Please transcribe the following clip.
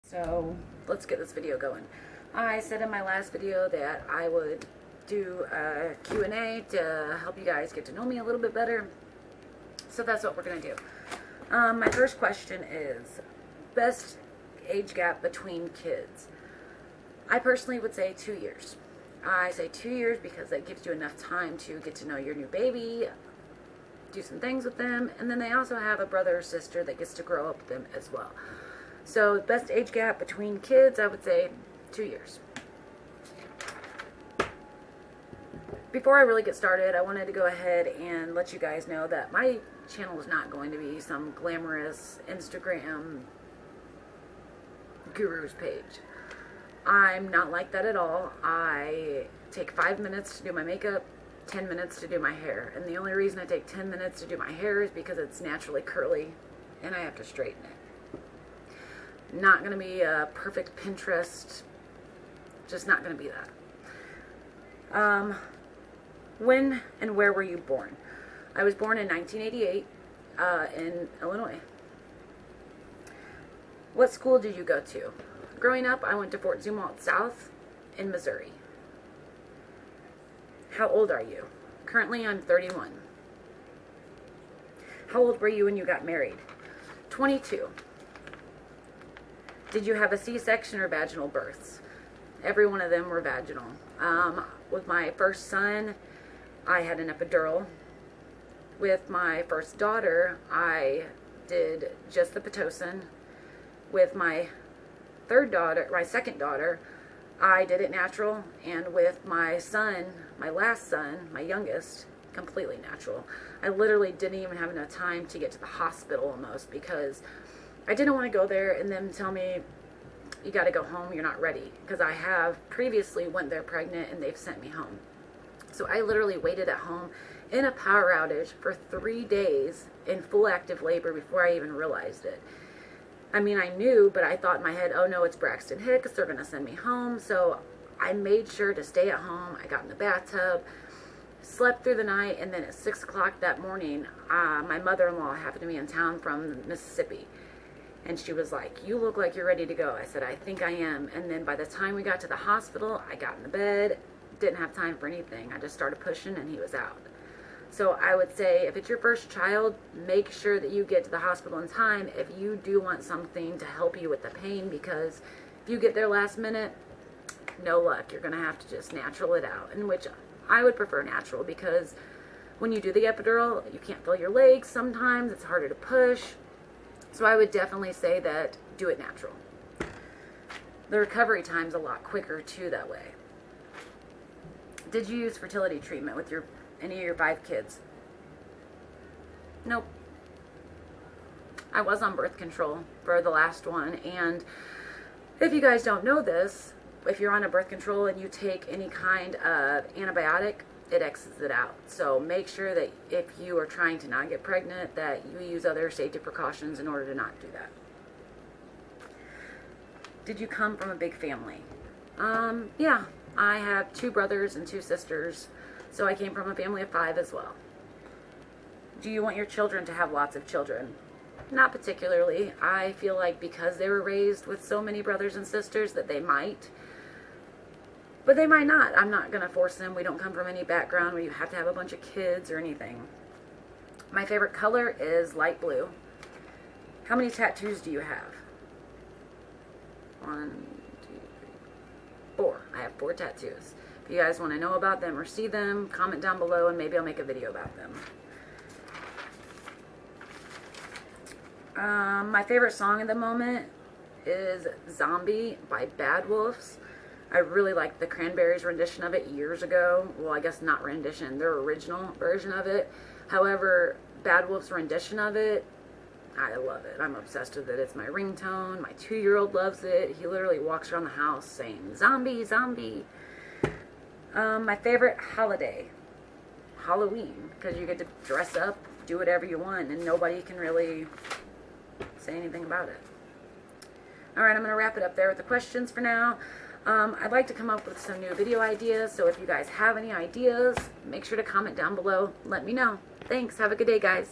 So let's get this video going. I said in my last video that I would do a Q&A to help you guys get to know me a little bit better. So that's what we're going to do. My first question is, best age gap between kids. I personally would say 2 years. I say 2 years because that gives you enough time to get to know your new baby, do some things with them, and then they also have a brother or sister that gets to grow up with them as well. So best age gap between kids, I would say 2 years. Before I really get started, I wanted to go ahead and let you guys know that my channel is not going to be some glamorous Instagram guru's page. I'm not like that at all. I take 5 minutes to do my makeup, 10 minutes to do my hair. And the only reason I take 10 minutes to do my hair is because it's naturally curly and I have to straighten it. Not going to be a perfect Pinterest. Just not going to be that. When and where were you born? I was born in 1988 in Illinois. What school did you go to? Growing up, I went to Fort Zumwalt South in Missouri. How old are you? Currently, I'm 31. How old were you when you got married? 22. Did you have a C-section or vaginal births? Every one of them were vaginal. With my first son, I had an epidural. With my first daughter, I did just the Pitocin. With my second daughter, I did it natural. And with my son, my last son, my youngest, completely natural. I literally didn't even have enough time to get to the hospital almost because I didn't want to go there and them tell me, you got to go home, you're not ready. Because I have previously went there pregnant and they've sent me home. So I literally waited at home in a power outage for 3 days in full active labor before I even realized it. I mean, I knew, but I thought in my head, oh no, it's Braxton Hicks, they're going to send me home. So I made sure to stay at home. I got in the bathtub, slept through the night, and then at 6 o'clock that morning, my mother-in-law happened to be in town from Mississippi. And she was like, you look like you're ready to go. I said, I think I am. And then by the time we got to the hospital, I got in the bed, didn't have time for anything. I just started pushing and he was out. So I would say if it's your first child, make sure that you get to the hospital in time if you do want something to help you with the pain, because if you get there last minute, no luck. You're going to have to just natural it out, in which I would prefer natural because when you do the epidural, you can't feel your legs sometimes. It's harder to push. So I would definitely say that do it natural. The recovery time's a lot quicker too that way. Did you use fertility treatment with any of your 5 kids? Nope. I was on birth control for the last one, and if you guys don't know this, if you're on a birth control and you take any kind of antibiotic, it X's it out. So make sure that if you are trying to not get pregnant, that you use other safety precautions in order to not do that. Did you come from a big family? Yeah, I have 2 brothers and 2 sisters, so I came from a family of 5 as well. Do you want your children to have lots of children? Not particularly. I feel like because they were raised with so many brothers and sisters that they might. But they might not. I'm not going to force them. We don't come from any background where you have to have a bunch of kids or anything. My favorite color is light blue. How many tattoos do you have? 1, 2, 3, 4. I have 4 tattoos. If you guys want to know about them or see them, comment down below and maybe I'll make a video about them. My favorite song at the moment is Zombie by Bad Wolves. I really liked the Cranberries rendition of it years ago. Well, I guess not rendition, their original version of it. However, Bad Wolf's rendition of it, I love it. I'm obsessed with it. It's my ringtone. My 2-year-old loves it. He literally walks around the house saying, zombie, zombie. My favorite holiday, Halloween, because you get to dress up, do whatever you want, and nobody can really say anything about it. Alright, I'm going to wrap it up there with the questions for now. I'd like to come up with some new video ideas, so if you guys have any ideas, make sure to comment down below. Let me know. Thanks. Have a good day, guys.